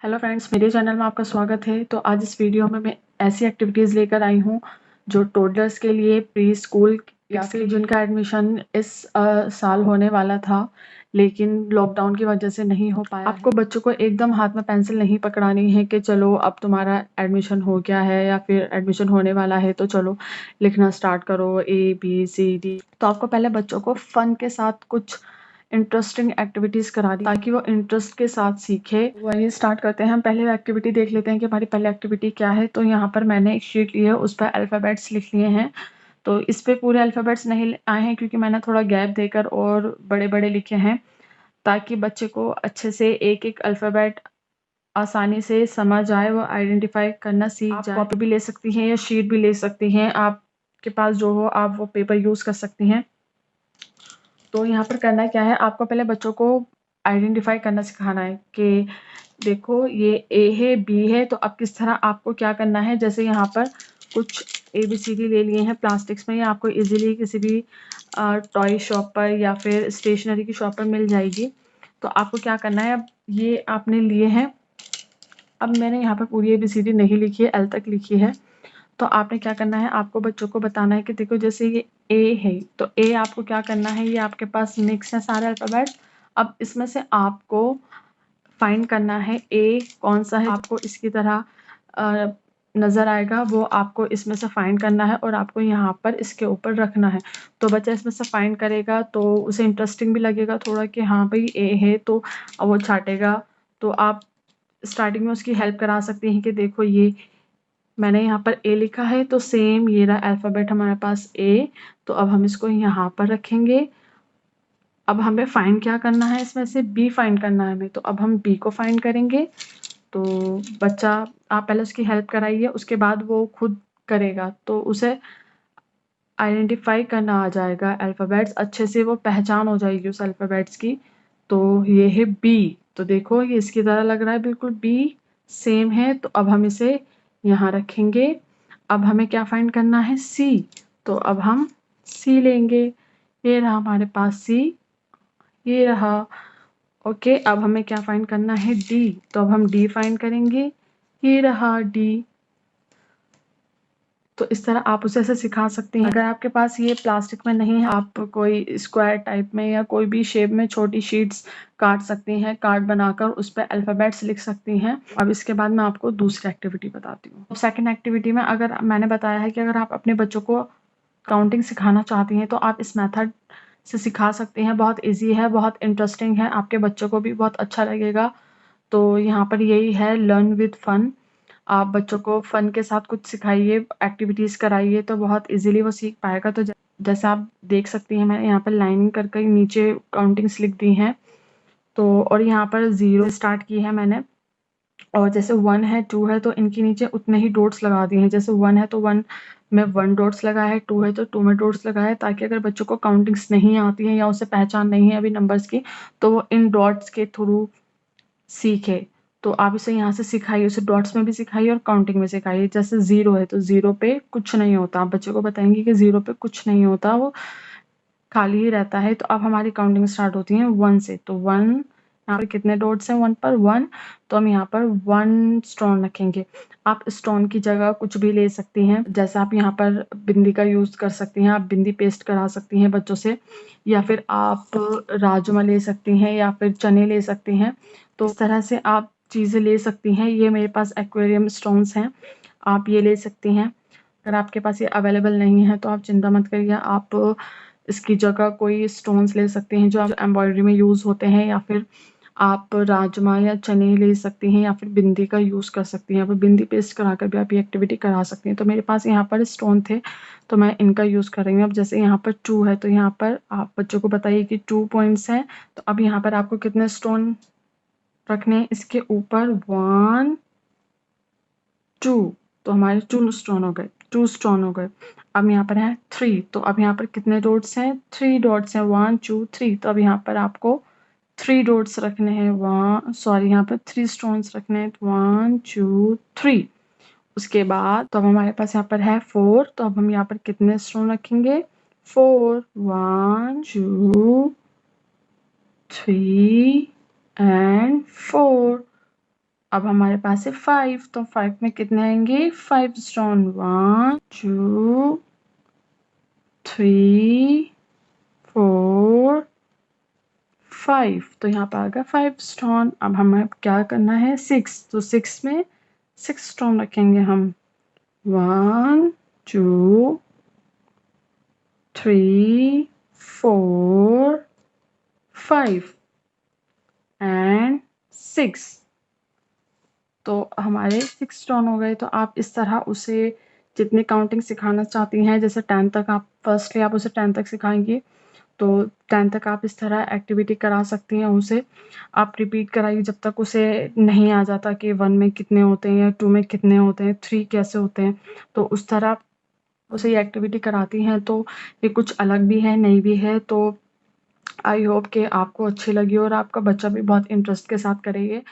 Hello friends, मेरे channel में आपका स्वागत है। तो आज इस वीडियो में मैं ऐसी एक्टिविटीज़ लेकर आई हूँ जो टोडलर्स के लिए प्री स्कूल या फिर जिनका एडमिशन इस साल होने वाला था लेकिन लॉकडाउन की वजह से नहीं हो पाया। आपको बच्चों को एकदम हाथ में पेंसिल नहीं पकड़ानी है कि चलो अब तुम्हारा एडमिशन हो गया है या फिर एडमिशन होने वाला है तो चलो लिखना स्टार्ट करो ABCD। तो आपको पहले बच्चों को फन के साथ कुछ इंटरेस्टिंग एक्टिविटीज़ करा दी ताकि वो इंटरेस्ट के साथ सीखे। वही स्टार्ट करते हैं। हम पहले एक्टिविटी देख लेते हैं कि हमारी पहली एक्टिविटी क्या है। तो यहाँ पर मैंने एक शीट ली है, उस पर अल्फ़ाबेट्स लिख लिए हैं। तो इस पे पूरे अल्फ़ाबेट्स नहीं आए हैं क्योंकि मैंने थोड़ा गैप देकर और बड़े-बड़े लिखे हैं ताकि बच्चे को अच्छे से एक-एक अल्फ़ाबेट आसानी से समझ आए, वो आइडेंटिफ़ाई करना सीख जाए। आप कॉपी भी ले सकती हैं या शीट भी ले सकती हैं। आपके पास जो हो आप वो पेपर यूज़ कर सकती हैं। तो यहाँ पर करना क्या है, आपको पहले बच्चों को आइडेंटिफाई करना सिखाना है कि देखो ये ए है, बी है। तो अब किस तरह आपको क्या करना है, जैसे यहाँ पर कुछ ABCD ले लिए हैं प्लास्टिक्स में, ये आपको इजीली किसी भी टॉय शॉप पर या फिर स्टेशनरी की शॉप पर मिल जाएगी। तो आपको क्या करना है, अब ये आपने लिए हैं। अब मैंने यहाँ पर पूरी ABCD नहीं लिखी है, L तक लिखी है। तो आपने क्या करना है, आपको बच्चों को बताना है कि देखो जैसे ये ए है तो ए आपको क्या करना है, ये आपके पास मिक्स है सारे अल्फ़ाबेट्स। अब इसमें से आपको फाइंड करना है ए कौन सा है, आपको इसकी तरह नज़र आएगा, वो आपको इसमें से फाइंड करना है और आपको यहाँ पर इसके ऊपर रखना है। तो बच्चा इसमें से फाइंड करेगा तो उसे इंटरेस्टिंग भी लगेगा थोड़ा कि हाँ भाई ए है, तो वो छाटेगा। तो आप स्टार्टिंग में उसकी हेल्प करा सकती हैं कि देखो ये मैंने यहाँ पर ए लिखा है, तो सेम ये रहा अल्फ़ाबेट हमारे पास ए। तो अब हम इसको यहाँ पर रखेंगे। अब हमें फाइंड क्या करना है, इसमें से बी फाइंड करना है हमें। तो अब हम बी को फाइंड करेंगे। तो बच्चा, आप पहले उसकी हेल्प कराइए, उसके बाद वो खुद करेगा तो उसे आइडेंटिफाई करना आ जाएगा अल्फ़ाबेट्स, अच्छे से वो पहचान हो जाएगी उस अल्फ़ाबेट्स की। तो ये है बी। तो देखो ये इसकी तरह लग रहा है, बिल्कुल बी सेम है। तो अब हम इसे यहाँ रखेंगे। अब हमें क्या फाइंड करना है, सी। तो अब हम सी लेंगे। ये रहा हमारे पास सी, ये रहा। ओके, अब हमें क्या फाइंड करना है, डी। तो अब हम डी फाइंड करेंगे। ये रहा डी। तो इस तरह आप उसे ऐसे सिखा सकती हैं। अगर आपके पास ये प्लास्टिक में नहीं है, आप कोई स्क्वायर टाइप में या कोई भी शेप में छोटी शीट्स काट सकती हैं, कार्ड बनाकर उस पर अल्फ़ाबेट्स लिख सकती हैं। अब इसके बाद मैं आपको दूसरी एक्टिविटी बताती हूँ। सेकंड एक्टिविटी में अगर मैंने बताया है कि अगर आप अपने बच्चों को काउंटिंग सिखाना चाहती हैं तो आप इस मेथड से सिखा सकती हैं। बहुत ईजी है, बहुत इंटरेस्टिंग है, आपके बच्चों को भी बहुत अच्छा लगेगा। तो यहाँ पर यही है, लर्न विद फन। आप बच्चों को फ़न के साथ कुछ सिखाइए, एक्टिविटीज़ कराइए तो बहुत ईज़िली वो सीख पाएगा। तो जैसे आप देख सकती हैं, मैंने यहाँ पर लाइनिंग कर कर नीचे काउंटिंग्स लिख दी हैं। तो और यहाँ पर 0 स्टार्ट की है मैंने, और जैसे 1 है, 2 है तो इनके नीचे उतने ही डॉट्स लगा दिए हैं। जैसे 1 है तो 1 में 1 डॉट्स लगाया है, 2 है तो 2 में डॉट्स लगाया है, ताकि अगर बच्चों को काउंटिंग्स नहीं आती हैं या उसे पहचान नहीं है अभी नंबर्स की, तो वो इन डॉट्स के थ्रू सीखे। तो आप इसे यहाँ से सिखाइए, उसे डॉट्स में भी सिखाइए और काउंटिंग में सिखाइए। जैसे 0 है तो 0 पे कुछ नहीं होता, आप बच्चों को बताएंगे कि 0 पे कुछ नहीं होता, वो खाली ही रहता है। तो अब हमारी काउंटिंग स्टार्ट होती है 1 से। तो 1, यहाँ पर कितने डॉट्स हैं 1 पर, 1। तो हम यहाँ पर 1 स्टोन रखेंगे। आप स्टोन की जगह कुछ भी ले सकती हैं, जैसे आप यहाँ पर बिंदी का यूज़ कर सकती हैं, आप बिंदी पेस्ट करा सकती हैं बच्चों से, या फिर आप राजमा ले सकती हैं या फिर चने ले सकती हैं। तो इस तरह से आप चीज़ें ले सकती हैं। ये मेरे पास एक्वेरियम स्टोन्स हैं, आप ये ले सकती हैं। अगर आपके पास ये अवेलेबल नहीं है तो आप चिंता मत करिए, आप इसकी जगह कोई स्टोन्स ले सकते हैं जो एम्ब्रॉयडरी में यूज़ होते हैं, या फिर आप राजमा या चने ले सकती हैं, या फिर बिंदी का यूज़ कर सकती हैं। आप बिंदी पेस्ट कराकर भी आप ये एक्टिविटी करा सकती हैं। तो मेरे पास यहाँ पर स्टोन थे तो मैं इनका यूज़ कर रही हूँ। अब जैसे यहाँ पर 2 है तो यहाँ पर आप बच्चों को बताइए कि 2 पॉइंट्स हैं। तो अब यहाँ पर आपको कितने स्टोन रखने हैं इसके ऊपर, 1 2। तो हमारे 2 स्टोन हो गए, 2 स्टोन हो गए। अब यहाँ पर है 3। तो अब यहाँ पर कितने डॉट्स हैं, 3 डॉट्स हैं, 1 2 3। तो अब यहाँ पर आपको 3 डॉट्स रखने हैं, यहाँ पर 3 स्टोन्स रखने हैं, 1 2 3। उसके बाद तो अब हमारे पास यहाँ पर है 4। तो अब हम यहाँ पर कितने स्टोन रखेंगे, 4, 1 2 3 एंड 4। अब हमारे पास है 5, तो 5 में कितने आएंगे? 5 स्टोन। 1 2 3 4 5, तो यहाँ पर आ गया 5 स्टोन। अब हमें क्या करना है? 6, तो 6 में 6 स्टोन रखेंगे हम। 1 2 3 4 5 एंड 6, तो हमारे 6 स्टोन हो गए। तो आप इस तरह उसे जितनी काउंटिंग सिखाना चाहती हैं, जैसे 10 तक आप फर्स्टली आप उसे 10 तक सिखाएंगी, तो 10 तक आप इस तरह एक्टिविटी करा सकती हैं उसे। आप रिपीट कराइए जब तक उसे नहीं आ जाता कि 1 में कितने होते हैं या 2 में कितने होते हैं, 3 कैसे होते हैं। तो उस तरह उसे ये एक्टिविटी कराती हैं, तो ये कुछ अलग भी है, नई भी है। तो आई होप कि आपको अच्छी लगी और आपका बच्चा भी बहुत इंटरेस्ट के साथ करेंगे।